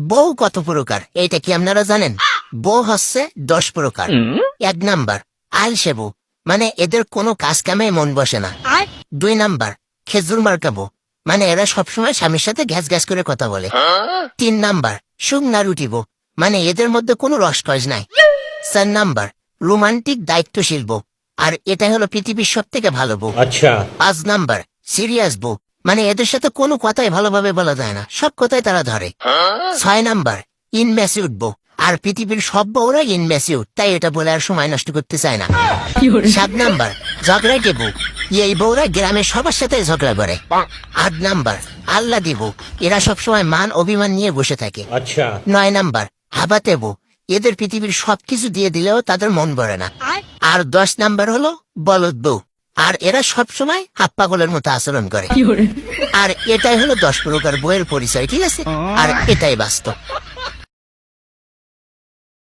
বউ কত প্রকার এইটা কি আপনারা জানেন? বউ হচ্ছে 10 প্রকার। 1 নাম্বার আলসে বউ, মানে এদের কোনো কাজ কামে মন বসে না। 2 নাম্বার খেজুর মার্কা বউ, মানে এরা সবসময় স্বামীর সাথে ঘ্যাস ঘ্যাস করে কথা বলে। 3 নাম্বার শুকনা রুটি বউ, মানে এদের মধ্যে কোনো রসকস নাই। 4 নাম্বার রোমান্টিক দায়িত্বশীল বউ, আর এটা হলো পৃথিবীর সব থেকে ভালো বউ। আচ্ছা। 5 নাম্বার সিরিয়াস বউ, মানে এদের সাথে কোনো কথাই ভালোভাবে বলা যায় না, সব কথাই তারা ধরে। 6 নাম্বার ইনম্যাচিউর বউ, আর পৃথিবীর সব বউরা ইনম্যাচিউর, তাই এটা বলে আর সময় নষ্ট করতে চায় না। 7 নাম্বার ঝগড়াটে বউ, এই বউরা গ্রামের সবার সাথে ঝগড়া করে। 8 নাম্বার আল্লাদি বউ, এরা সবসময় মান অভিমান নিয়ে বসে থাকে। আচ্ছা। 9 নাম্বার হাবাতে বউ, এদের পৃথিবীর সবকিছু দিয়ে দিলেও তাদের মন ভরে না। আর 10 নাম্বার হলো বলদ বউ, আর এরা সবসময় হাত পাগলের মতো আচরণ করে। আর এটাই হলো 10 প্রকার বইয়ের পরিচয়, ঠিক আছে? আর এটাই বাস্তব।